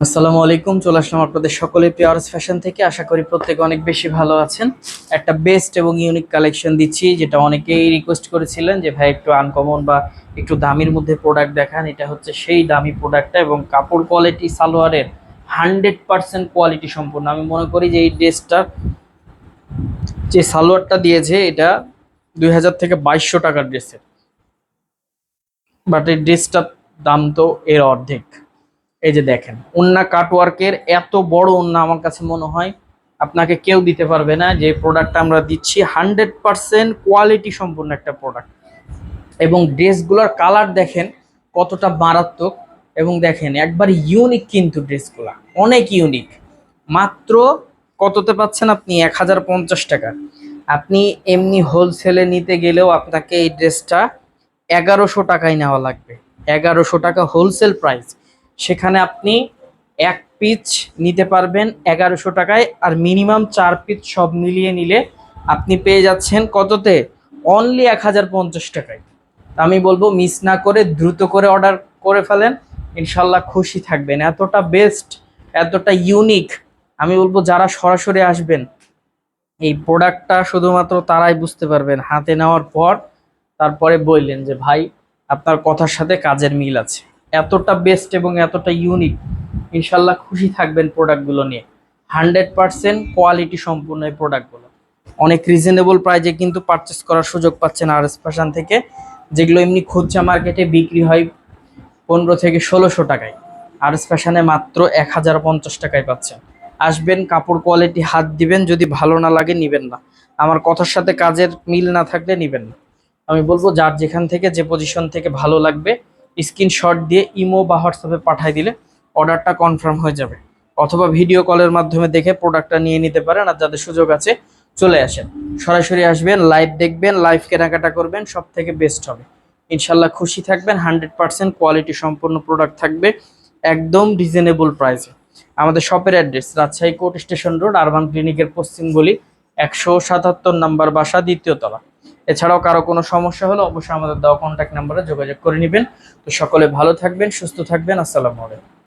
আসসালামু আলাইকুম, চলে আসলাম আপনাদের সকলের পিয়ারস ফ্যাশন থেকে। আশা করি প্রত্যেকে অনেক বেশি ভালো আছেন। একটা বেস্ট এবং ইউনিক কালেকশন দিচ্ছি, যেটা অনেকেই রিকোয়েস্ট করেছিলেন যে ভাই একটু আনকমন বা একটু দামির মধ্যে প্রোডাক্ট দেখান। এটা হচ্ছে সেই দামি প্রোডাক্টটা এবং কাপড় কোয়ালিটি সালোয়ারের 100% কোয়ালিটি সম্পূর্ণ। আমি মনে করি যে এই ড্রেসটা যে সালোয়ারটা দিয়েছে এটা 2000 থেকে 2200 টাকার ড্রেসের, বাট এই ড্রেসটার দাম তো এর অর্ধেক। এই যে দেখেন, ওন্না কাটওয়ার্কের এত বড় ওন্না আমার কাছে মনে হয় আপনাকে কেউ দিতে পারবে না। যে প্রোডাক্টটা আমরা দিচ্ছি 100% কোয়ালিটি সম্পূর্ণ একটা প্রোডাক্ট। এবং ড্রেসগুলোর কালার দেখেন কতটা মারাত্মক, এবং দেখেন একবার ইউনিক, কিন্তু ড্রেসগুলো অনেক ইউনিক। মাত্র কততে পাচ্ছেন আপনি? 1050 টাকা। আপনি এমনি হোলসেলে নিতে গেলেও আপনাকে এই ড্রেসটা 1100 টাকায় নেওয়া লাগবে। 1100 টাকা হোলসেল প্রাইস। সেখানে আপনি এক পিস নিতে পারবেন 1100 টাকায়, আর মিনিমাম 4 পিস সব মিলিয়ে নিলে আপনি পেয়ে যাচ্ছেন কততে? অনলি 1050 টাকায়। আমি বলবো মিস না করে দ্রুত করে অর্ডার করে ফেলেন, ইনশাল্লাহ খুশি থাকবেন। এতটা বেস্ট, এতটা ইউনিক। আমি বলবো যারা সরাসরি আসবেন এই প্রোডাক্টটা শুধুমাত্র তারাই বুঝতে পারবেন হাতে নেওয়ার পর। তারপরে বললেন যে ভাই আপনার কথার সাথে কাজের মিল আছে। এতটা বেস্ট এবং এতটা ইউনিক, ইনশাল্লাহ খুশি থাকবেন প্রোডাক্টগুলো নিয়ে। 100% কোয়ালিটি সম্পূর্ণ এই প্রোডাক্টগুলো অনেক রিজনেবল প্রাইজে কিন্তু পারচেস করার সুযোগ পাচ্ছেন আর এস ফ্যাশন থেকে। যেগুলো এমনি খুচরা মার্কেটে বিক্রি হয় 1500 থেকে 1600 টাকায়, আর এস ফ্যাশনে মাত্র 1050 টাকায় পাচ্ছেন। আসবেন, কাপড় কোয়ালিটি হাত দিবেন, যদি ভালো না লাগে নিবেন না। আমার কথার সাথে কাজের মিল না থাকলে নিবেন না। আমি বলবো যার যেখান থেকে যে পজিশন থেকে ভালো লাগবে স্ক্রিনশট দিয়ে ইমো বা হোয়াটসঅ্যাপে পাঠিয়ে দিলে অর্ডারটা কনফার্ম হয়ে যাবে। অথবা ভিডিও কলের মাধ্যমে দেখে প্রোডাক্টটা নিয়ে নিতে পারেন। আর যাদের সুযোগ আছে চলে আসেন, সরাসরি আসবেন, লাইভ দেখবেন, লাইভ কেনাকাটা করবেন, সব থেকে বেস্ট হবে। ইনশাল্লাহ খুশি থাকবেন। 100% কোয়ালিটি সম্পূর্ণ প্রোডাক্ট থাকবে একদম রিজনেবল প্রাইসে। আমাদের শপের address Rajshahi court station road, urban ক্লিনিকের পশ্চিম গলি, 177 নম্বর বাসা, দ্বিতীয় তলা। এছাড়াও কারো কোনো সমস্যা হলে অবশ্যই আমাদের দেওয়া কন্ট্যাক্ট নাম্বারে যোগাযোগ করে নেবেন। তো সকলে ভালো থাকবেন, সুস্থ থাকবেন। আসসালামু আলাইকুম।